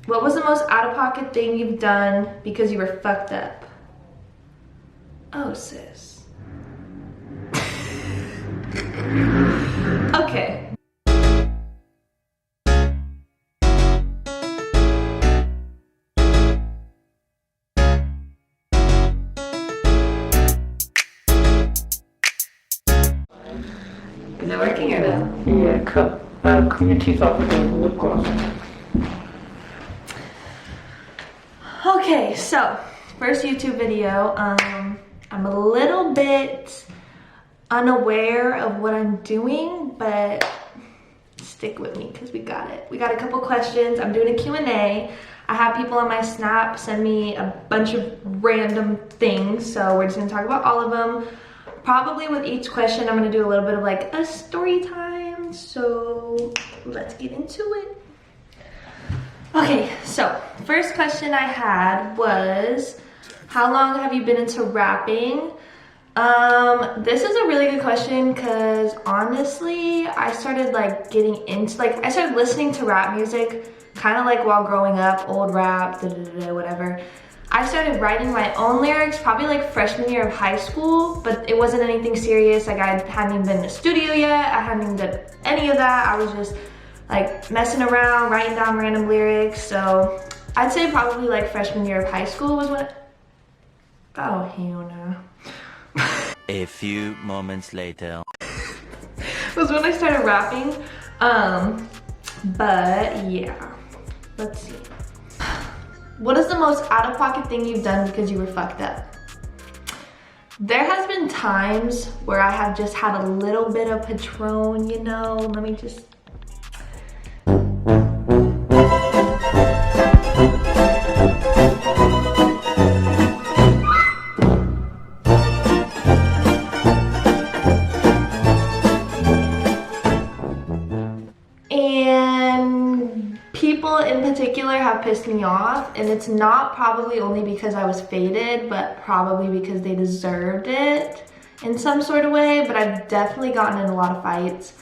What was the most out-of-pocket thing you've done because you were fucked up? Oh, sis. Okay. Is it working or no? Yeah, clean your teeth off with the lip gloss. Okay, so first YouTube video. I'm a little bit unaware of what I'm doing, but stick with me because we got it. We got a couple questions. I'm doing a Q&A. I have people on my Snap send me a bunch of random things, so we're just gonna talk about all of them. Probably with each question, I'm gonna do a little bit of like a story time. So let's get into it. Okay, so first question I had was, how long have you been into rapping? This is a really good question because honestly, I started like getting into, I started listening to rap music kind of like while growing up, old rap, whatever. I started writing my own lyrics probably like freshman year of high school, but it wasn't anything serious. Like I hadn't even been in a studio yet. I hadn't even done any of that. I was just like messing around, writing down random lyrics. So I'd say probably like freshman year of high school was when, oh hell no. A few moments later. Was when I started rapping. But yeah, let's see. What is the most out-of-pocket thing you've done because you were fucked up? There has been times where I have just had a little bit of Patron, you know, let me just. And people in particular have pissed me off, and it's not probably only because I was faded, but probably because they deserved it in some sort of way. But I've definitely gotten in a lot of fights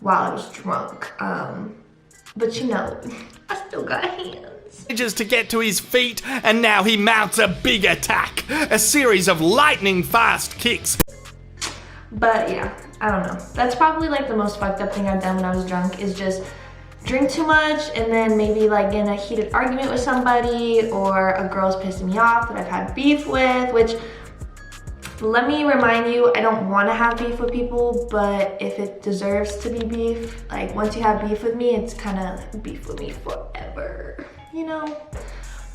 while I was drunk. But you know, I still got hands. Manages to get to his feet, and now he mounts a big attack. A series of lightning fast kicks. But yeah, I don't know. That's probably like the most fucked up thing I've done when I was drunk, is just drink too much and then maybe like get in a heated argument with somebody, or a girl's pissing me off that I've had beef with, which, let me remind you, I don't want to have beef with people, but if it deserves to be beef, like once you have beef with me, it's kind of beef with me forever, you know?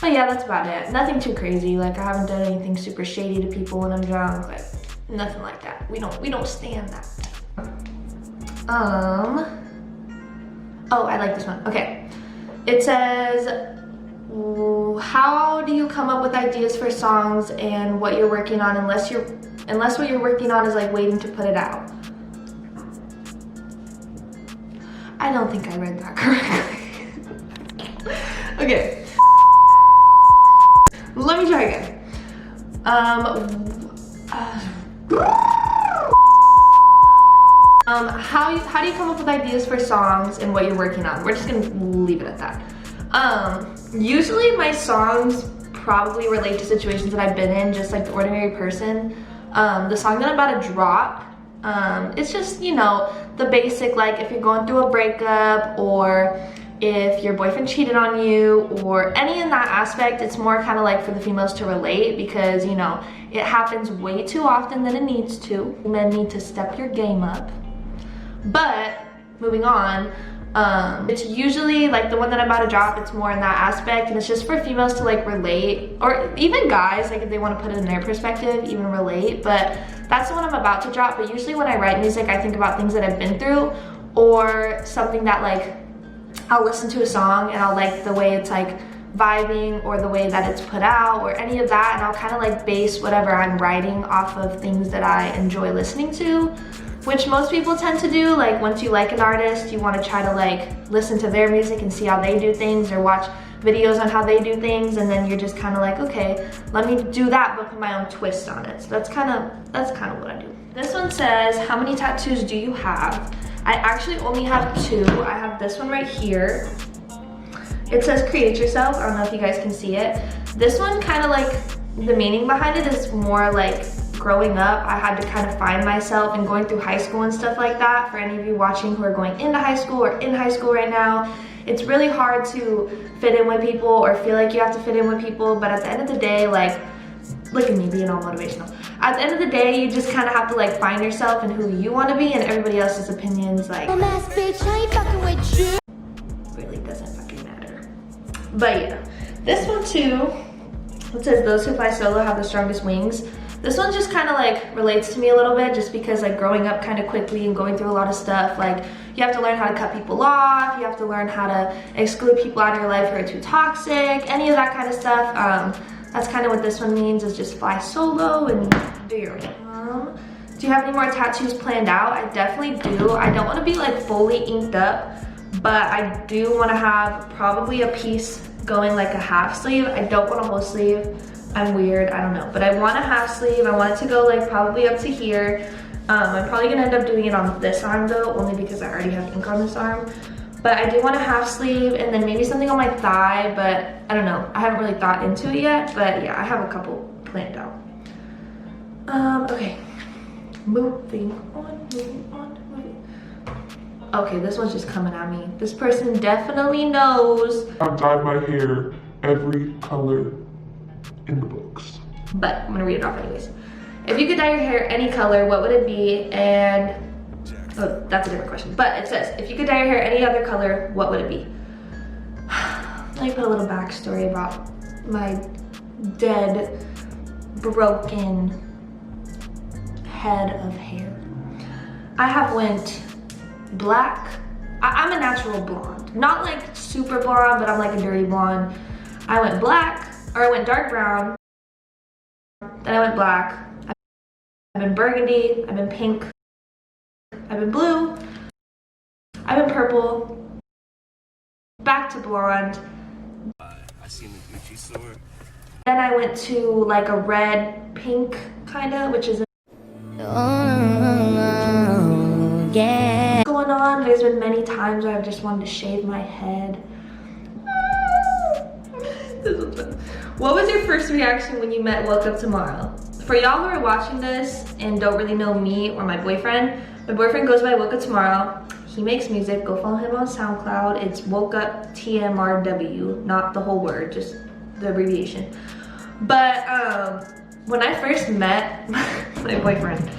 But yeah, that's about it. Nothing too crazy. Like I haven't done anything super shady to people when I'm drunk, like nothing like that. We don't stand that. Oh, I like this one. Okay. It says, how do you come up with ideas for songs and what you're working on unless what you're working on is like waiting to put it out? I don't think I read that correctly. Okay. Let me try again. How do you come up with ideas for songs and what you're working on? We're just gonna leave it at that. Usually my songs probably relate to situations that I've been in, just like the ordinary person. The song that I'm about to drop, it's just, you know, the basic, like if you're going through a breakup, or if your boyfriend cheated on you, or any in that aspect. It's more kind of like for the females to relate, because, you know, it happens way too often than it needs to. Men need to step your game up. But moving on, it's usually like the one that I'm about to drop, it's more in that aspect, and it's just for females to like relate, or even guys, like if they want to put it in their perspective, even relate. But that's the one I'm about to drop. But usually when I write music, I think about things that I've been through, or something that like I'll listen to a song and I'll like the way it's like vibing, or the way that it's put out, or any of that, and I'll kind of like base whatever I'm writing off of things that I enjoy listening to, which most people tend to do. Like once you like an artist, you want to try to like listen to their music and see how they do things, or watch videos on how they do things, and then you're just kind of like, okay, let me do that but put my own twist on it. So that's kind of what I do. This one says, how many tattoos do you have? I actually only have 2. I have this one right here, It says create yourself. I don't know if you guys can see it. This one kind of like, the meaning behind it is more like growing up. I had to kind of find myself and going through high school and stuff like that. For any of you watching who are going into high school or in high school right now, it's really hard to fit in with people or feel like you have to fit in with people. But at the end of the day, like, look at me being all motivational. At the end of the day, you just kind of have to like find yourself and who you want to be, and everybody else's opinions like really doesn't fucking matter. But yeah, this one too, it says those who fly solo have the strongest wings. This one just kind of like relates to me a little bit, just because like growing up kind of quickly and going through a lot of stuff, like you have to learn how to cut people off, you have to learn how to exclude people out of your life who are too toxic, any of that kind of stuff. That's kind of what this one means, is just fly solo and do your own. Do you have any more tattoos planned out? I definitely do. I don't want to be like fully inked up, but I do want to have probably a piece going like a half sleeve. I don't want a whole sleeve. I'm weird, I don't know. But I want a half sleeve. I want it to go like probably up to here. I'm probably gonna end up doing it on this arm though, only because I already have ink on this arm. But I do want a half sleeve and then maybe something on my thigh, but I don't know. I haven't really thought into it yet, but yeah, I have a couple planned out. Okay, moving on. Okay, this one's just coming at me. This person definitely knows. I've dyed my hair every color in the books. But I'm gonna read it off anyways. If you could dye your hair any color, what would it be? And oh, that's a different question. But it says, if you could dye your hair any other color, what would it be? Let me put a little backstory about my dead, broken head of hair. I have went black. I'm a natural blonde. Not like super blonde, but I'm like a dirty blonde. I went black, or I went dark brown, then I went black. I've been burgundy, I've been pink, I've been blue, I've been purple, back to blonde. I seen the Gucci store. Then I went to like a red pink kinda, which is going on. There's been many times where I've just wanted to shave my head. This was fun. What was your first reaction when you met Woke Up Tomorrow? For y'all who are watching this and don't really know me or my boyfriend goes by Woke Up Tomorrow. He makes music. Go follow him on Soundcloud. It's Woke Up TMRW, not the whole word, just the abbreviation. But when I first met my boyfriend,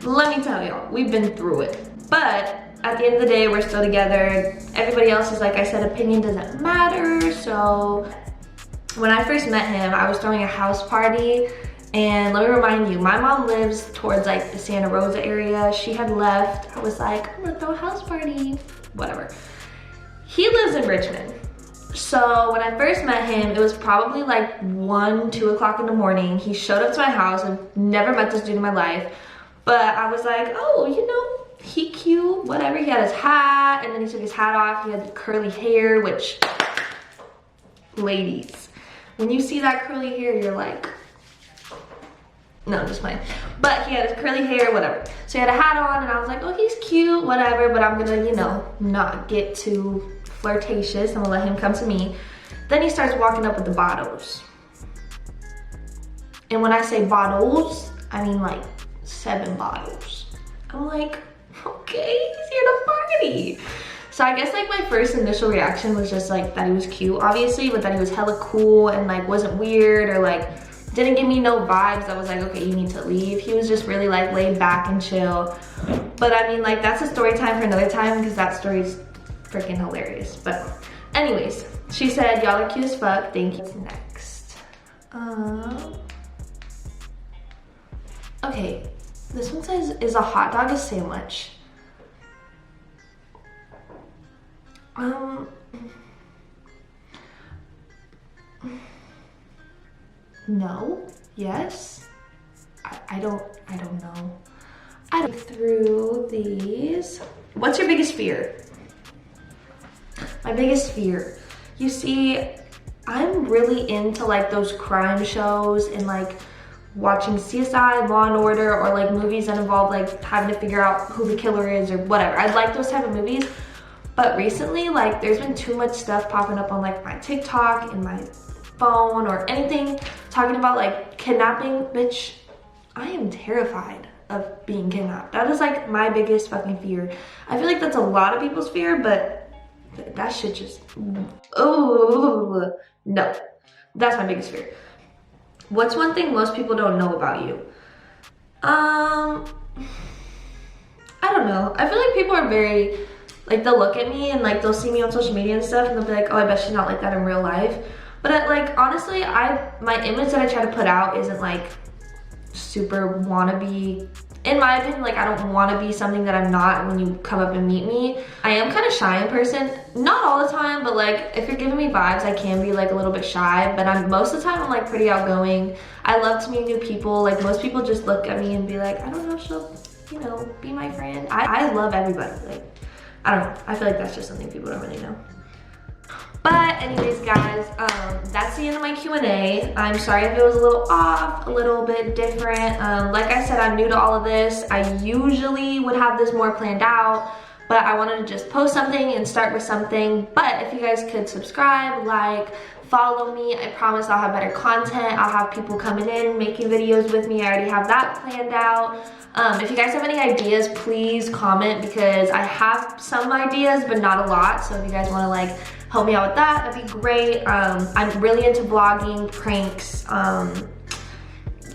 let me tell y'all, we've been through it. But at the end of the day, we're still together. Everybody else's, like I said, opinion doesn't matter. So when I first met him, I was throwing a house party. And let me remind you, my mom lives towards like the Santa Rosa area. She had left. I was like, I'm gonna throw a house party, whatever. He lives in Richmond. So when I first met him, it was probably like 1, 2 o'clock in the morning. He showed up to my house. I've never met this dude in my life. But I was like, oh, you know, he cute, whatever. He had his hat, and then he took his hat off. He had curly hair, which, ladies, when you see that curly hair, you're like, no, I'm just playing. But he had his curly hair, whatever. So he had a hat on, and I was like, oh, he's cute, whatever. But I'm gonna, you know, not get too flirtatious. I'm gonna let him come to me. Then he starts walking up with the bottles. And when I say bottles, I mean like 7 bottles. I'm like, okay, he's here to party. So I guess like my first initial reaction was just like that he was cute, obviously, but that he was hella cool and like wasn't weird or like didn't give me no vibes. I was like, okay, you need to leave. He was just really like laid back and chill. But I mean, like, that's a story time for another time because that story's freaking hilarious. But anyways, she said, y'all are cute as fuck. Thank you. What's next? Okay, this one says, is a hot dog a sandwich? No, yes, I don't know. I don't through these. What's your biggest fear? My biggest fear. You see, I'm really into like those crime shows and like watching CSI, Law and Order, or like movies that involve like having to figure out who the killer is or whatever. I like those type of movies. But recently, like, there's been too much stuff popping up on like my TikTok and my phone or anything talking about like kidnapping. Bitch, I am terrified of being kidnapped. That is like my biggest fucking fear. I feel like that's a lot of people's fear, but that shit just, oh no, that's my biggest fear. What's one thing most people don't know about you? I don't know. I feel like people are very, like, they'll look at me and like they'll see me on social media and stuff and they'll be like, oh, I bet she's not like that in real life. But like, honestly, my image that I try to put out isn't like super wannabe. In my opinion, like, I don't want to be something that I'm not when you come up and meet me. I am kind of shy in person, not all the time, but like if you're giving me vibes, I can be like a little bit shy, but most of the time I'm like pretty outgoing. I love to meet new people. Like, most people just look at me and be like, I don't know if she'll, you know, be my friend. I love everybody. Like, I don't know. I feel like that's just something people don't really know. But anyways, guys, that's the end of my Q&A. I'm sorry if it was a little off, a little bit different. Like I said, I'm new to all of this. I usually would have this more planned out, but I wanted to just post something and start with something. But if you guys could subscribe, like, follow me, I promise I'll have better content. I'll have people coming in, making videos with me. I already have that planned out. If you guys have any ideas, please comment, because I have some ideas, but not a lot. So if you guys want to like help me out with that, that'd be great. I'm really into vlogging, pranks,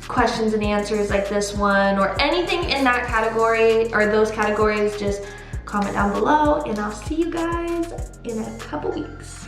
questions and answers like this one, or anything in that category or those categories. Just comment down below and I'll see you guys in a couple weeks.